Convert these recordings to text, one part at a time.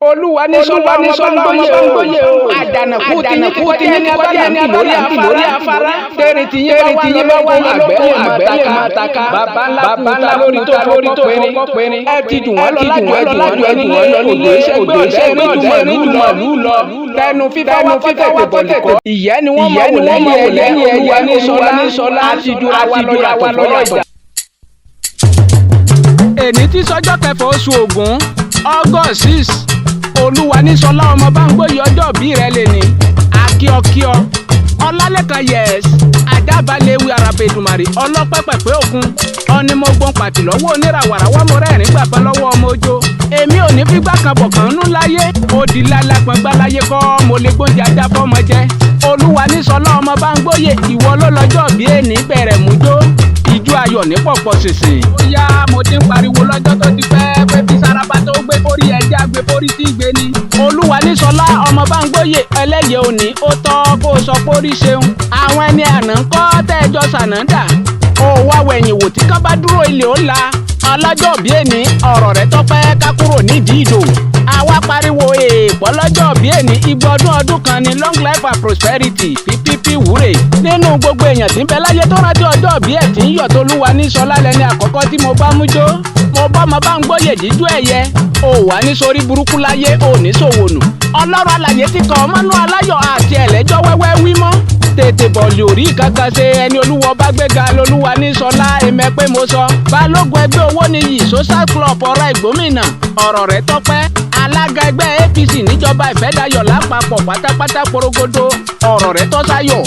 Olúwa ní sọlá ọmọ Bámgbóyè o àjànàkú tí ní kọjá ní lórí afárá tẹ́rìn tí yín bá wà àgbẹ̀ lè máa taka bàbá ńlá lórí tó pẹ́rin ẹ ti dùn wọ́n lọ́lájọ́ ẹni òdò iṣẹ́ gbé ọ̀dẹ́ nílùú lọ tẹnu fífẹ́ wá tètè bọ̀lùkọ́ ìyẹ́ ni wọ́n mọ̀ wò lẹ́yìn Olúwa ní sọlá àti dúra wa lọ́rọ̀ ìjà. Èní tí sọjọ́ kẹfà oṣù Ògún August 6 Olúwa ní sọlá ọmọ Bámgbóyè ọjọ́ bí rẹ lè ní akíọkíọ Ọlálẹ́kan yes Ajábalẹ̀ ewì Àràbẹ̀dùmàrè ọlọ́pẹ́pẹ̀pẹ́ òkun ọ̀nìmọ̀gbọ̀n pàtì lọ́wọ́ oníràwàràwọ́ mo rẹ́rìn gbàgbọ́ lọ́wọ́ ọmọ ojó èmi ò ní fígbà kan bọ̀ kan nú láyé òdì lálápọn gbáláyé kọ́ mo lè gbóúnjẹ ajá fọ́mọ jẹ Olúwa ní sọlá ọmọ Bámgbóyè ìwọ ló lọ́jọ́ bí èní bẹ̀rẹ̀ mújó ìjó ayọ̀ ní pọ̀pọ̀ ṣèṣe. Ó yá mo ti ń pariwo lọ́jọ́ tó ti pẹ́ pé bí Saraba tó gbé forí ẹja gbé forí tí gbé ni. Olúwa ní sọlá ọmọ Bámgbóyè ẹlẹ́yẹ òní ó tọ́ kó o sọ pé orí ṣeun. Àwọn ẹni àná ń kọ́ tẹ́jọ́ sànádà. Ó wá wẹ̀yìn wò tí kán bá dúró ilé ó la. Ọlọ́jọ́ bí èní ọ̀rọ̀ rẹ̀ tọ́pẹ́ ká kúrò nídìí ìdò. Àwa pariwo èèpọ̀ lọ́jọ́ bí èní igba ọdún kan ni long life and prosperity ppp wúre. Nínú gbogbo èèyàn tí ń bẹ láyé tó rántí ọjọ́ bí ẹ̀ tí ń yọ̀ t'Olúwa ní sọlá lẹ́ni àkọ́kọ́ tí mo bá mú jó. Mo bá ọmọ Bámgbóyè jíjú ẹ̀yẹ. O wà ní sórí burúkú láyé o ní ṣòwònù. Ọlọ́run alàyè ti kàn ọmọnú aláyọ̀ àti ẹ̀lẹ́jọ́ wẹ́wẹ́ wí mọ́. Tètè bọ̀lì orí kankan ṣe ẹni Olúwa bá gbéga l'Olúwa ní sọlá èmẹ́ pé mo sọ. Balógun ẹgbẹ́ owó níyì social club ọ̀rọ̀ ìgbómìnà ọ̀rọ̀ rẹ̀ tọ́pẹ́. Alága ẹgbẹ́ APC níjọba ìfẹ́dayọ̀ lápapọ̀ pátápátá porogodo ọ̀rọ̀ rẹ̀ tọ́sáyọ̀.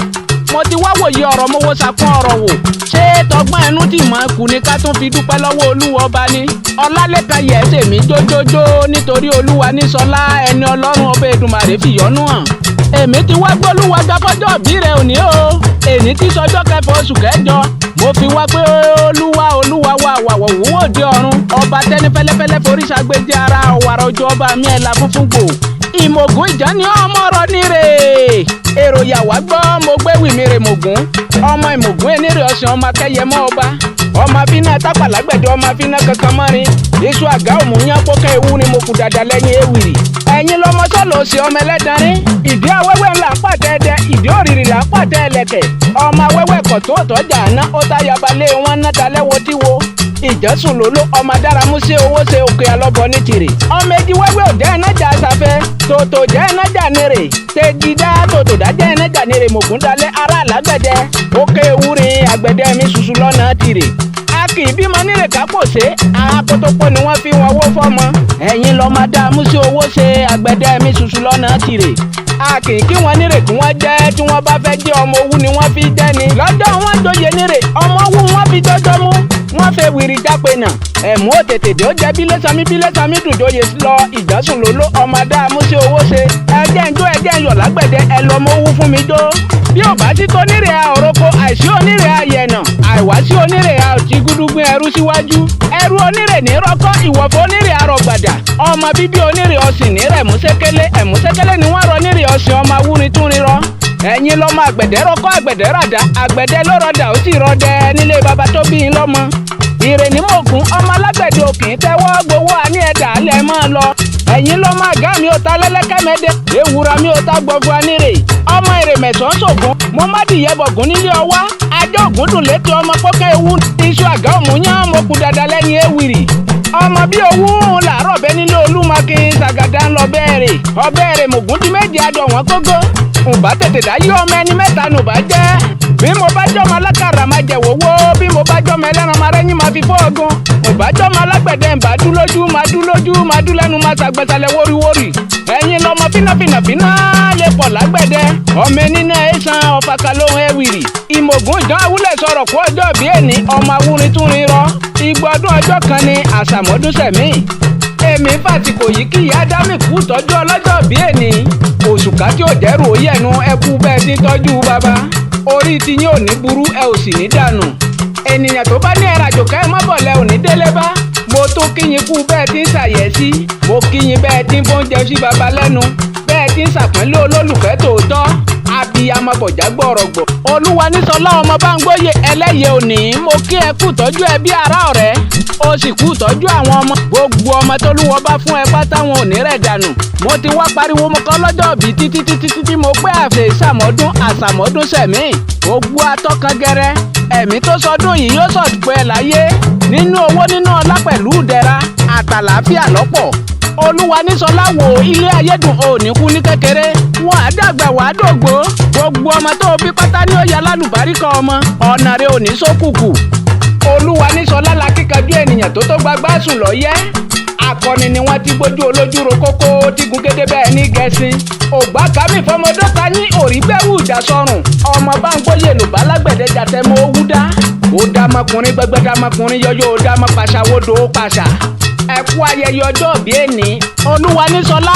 Mo ti wá wòye ọ̀rọ̀ mowó sakún ọ̀rọ̀ wò. Ṣé tọgbọ́n ẹnu tí mọ̀ kù ní ká tún fi dúpẹ́ lọ́wọ́ Olúwa ọba ni? Ọlálẹ́kan yẹ̀ tèmi jójójó nítorí Olúwa ní sọlá ẹni Ọlọ́run ọba Èdùmàrè fìyọ́nú hàn. Èmi ti wá gbólúwa gbàfọ́jọ́ bí rẹ̀ òní o. Èní tí sọjọ́ kẹfà oṣù kẹjọ. Mo fi wá pé Olúwa wà wúwo òde ọ̀run. Ọba tẹ́ni fẹ́lẹ́fẹ́lẹ́ forí ṣàgbéjì ara ọ̀wàrà ojú ọba mi ẹ̀la funfun gbò. Ìmọ̀gún ìjà ni ọmọ ọ̀rọ̀ níre. Èrò yàwá gbọ́ mo gbé wìmìrè mògún. Ọmọ ìmọ̀gún enire ọ̀sìn ọmọ akẹ́yẹmọ́ ọba. Ọmọ afínà tápàlágbẹ̀dẹ ọmọ afínà kankan mọ́rin. Èso àgá òmùyán pókẹ́ ewu ni mo kù dàda lẹ́yìn ewìrì. Ẹ̀yin lọmọ sọ́lọ̀ òsì ọmọ ẹlẹ́dàrín. Ìdí awẹ́wẹ́ ńlá ń pàtẹ́ ẹdẹ, ìdí òrìrì là ń pàtẹ́ ẹlẹ́kẹ̀. Ọmọ awẹ́wẹ́ kọ̀ tó tọ́jà àná ó táyàbalẹ̀ wọn ná dalẹ́wọ́ tí wo. Ìjẹ́sùn lóló ọmọ dáramú sí owó ṣe òkè alọ́bọ ní tìrì. Ọmọ èjì wẹ́wẹ́ ò jẹ́ ẹnájà àṣàfẹ́. Tòtò jẹ́ ẹnájà nírè. Tẹ̀gídá tòtò dá jẹ́ ẹnájà nírè mògún dalẹ̀ ará àlágbẹ̀dẹ. Òkè ewúrin àgbẹ̀dẹ mi ṣuṣu lọ́nà tìrì. A kì í bímọ nírè kápò ṣe. Àkótópó ni wọ́n fi wọn wó fọ́mọ. Ẹ̀yin lọ́mọ dáramú sí owó ṣe àgbẹ̀dẹ mi ṣuṣu lọ́nà tìrì. A kì í kí wọn nírè kí wọ́n jẹ́ tí wọ́n bá fẹ́ jẹ́ ọmọ owú ni wọ́n fi jẹ́ ni. Lọ́jọ́ wọn joyè nírè ọmọ owú wọn fi jọjọ́ mú. Wọ́n fẹ́ wìrì jápe nà. Ẹ̀mú òtètè dé ó jẹ́ bílẹ̀sàmí dùn joyè lọ Ìjẹ́sùn lóló ọmọ dáamú sí owó ṣe. Ẹjẹ́ ń jó ẹjẹ́ ń yọ̀ lágbẹ̀dẹ ẹ lọ mọ owú fún mi jó. Bí ò bá sí tó nírè a òroko àìsí onírè a yẹ̀nà. Àìwá sí onírè a ò ti gúdúgbìn ẹrú síwájú. Ẹrú onírè ní rọ́kọ́ ìwọ̀fọ̀ onírè a rọ̀gbàdà. Ọmọ bíbí onírè ọ̀sìn ní rẹ̀ ẹ̀músékélé ni wọ́n rọ nírè ọ̀sìn ọmọ awúrin tún rirọ́. Ẹ̀yin lọ́mọ àgbẹ̀dẹ rọ́kọ́ àgbẹ̀dẹ ràdá àgbẹ̀dẹ ló rọ̀dà ó sì rọ̀dẹ nílé baba tó bí yín lọ́mọ. Ìrè ní mògún ọmọ alágbẹ̀dẹ òkè tẹ́wọ́ gbowó àní ẹ̀dá alẹ́ máa lọ. Ẹ̀yin lọ́mọ àgá mi ò ta lẹ́lẹ́kẹ́mẹ́dẹ́ ewúra mi ò ta gbọ̀gbọ̀ anírè. Ọmọ èrè mẹ̀sàn-án ṣògùn mo má dìyẹ bọ̀gún nílé ọwá. Ajá ògún dùn létí ọmọ pọ́kẹ́ ewu iṣu àgá òmùyán mo kù dada lẹ́yìn ewìrì. Ọmọ bí owó làárọ̀ bẹ́ nílé Olúmakin Sàgàdà ń lọ bẹ́ẹ̀rẹ̀. Ọbẹ̀rẹ̀ mògún ti méje adọ̀ wọn gógó. Ǹbá tètè dáyé ọmọ ẹni mẹ́ta nù bá jẹ́. Bí mo bá jọ́mọ alákàrà máa jẹ̀ wòwó. Bí mo bá jọ́mọ ẹlẹ́ran máa rẹ́yìn máa fi fọ́ọ̀gùn. Ǹbá jọ́mọ alágbẹ̀dẹ ǹbá dú lójú máa dú lẹ́nu máa ṣàgbẹ́sàlẹ̀ wóríwórì. Ẹ̀yin lọmọ fínàfínà lè pọ̀ lágbẹ̀dẹ. Ọmọ ẹni náà ẹ̀ san ọ̀fàkà lóhun ẹ̀wìrì. Ìmọ̀gún ìjọ awúlẹ̀ sọ̀rọ̀ kú ọjọ́ bí èní ọmọ awúrin tún rin rọ. Ìgbọ́dún ọjọ́ kan ni àṣàmọ́dún sẹ̀mí. Èmi fàtìkò yìí kí ìyá dámì kú tọ́jú ọlọ́jọ́ bí èní. Òṣùká tí ò jẹ́rù òye ẹ̀nu ẹkú bẹ́ẹ̀ ti tọ́jú bàbá. Orí ti yín ò ní burú ẹ ò sì ní dànù. Ènìyàn tó bá ní ẹ̀ràjò ká ẹ mọ́bọ̀lẹ́ ò ní délé bá. Mo tún kíyìn kú bẹ́ẹ̀ ti ń ṣàyẹ̀sí. Mo kíyìn bẹ́ẹ̀ ti ń fóúnjẹ sí baba lẹ́nu. Bẹ́ẹ̀ ti ń ṣàpọ́nlé olólùfẹ́ tòótọ́. abiyamọ bọ̀já gbọ̀rọ̀gbọ̀. Olúwaníṣọlá ọmọ Báńgbóyè ẹlẹ́yẹ òní mo kí ẹ kú tọ́jú ẹbí ará ọ̀rẹ́ ó sì kú tọ́jú àwọn ọmọ. Gbogbo ọmọ tólúwọ bá fún ẹ pátá wọn ò ní rẹ̀ dànù. Mo ti wá pariwo mo kọ́ lọ́jọ́ bí títí mo pé àfẹ́ ìsàmọ́dún àsàmọ́dún sẹ̀mí. Gbogbo atọ́kan gẹrẹ ẹ̀mí tó sọdún yìí yóò sọ̀dùpọ̀ ẹ̀ láyé nínú owó nínú ọlá pẹ̀lú ìdẹ̀ra àtàlàáfíà lọ́pọ̀. Olúwaníṣọlá wo ilé ayédùn òní kú ní kékeré wọn á dàgbà wàá dògbó. Gbogbo ọmọ tó bí pátá ní ó yá lálùbáríkà ọmọ ọ̀nà rẹ̀ òní sókùkù. Olúwaníṣọlá la kíkanjú ènìyàn tó gbágbá sùn lọ́yẹ́. Akọni ni wọ́n ti gbójú olójú ro kókó tígun kéde bẹ́ẹ̀ ní gẹ̀ẹ́sì. Ògbà kámi fọmọdé ká yín òrí bẹ́ẹ̀ wù ìjà sọrùn. Ọmọ Báńgbóyè ló bá lágbẹ̀dẹ jàtẹ̀ mọ́ owú dá. Ó dá ọmọkùnrin gbẹgbẹ́ dá ọmọkùnrin yọyọ ó dá ọmọ pàṣà wodò ó pàṣà. Ẹ kú ayẹyẹ ọjọ́ òbí èní. Olúwaníṣọlá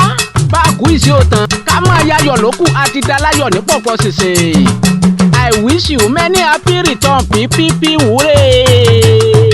bá kú ìsí òtàn ká máa yayọ̀ lókù àti daláyọ̀ ní pọ̀pọ̀ ṣèṣe. I wish you many happy return pípípí wúre.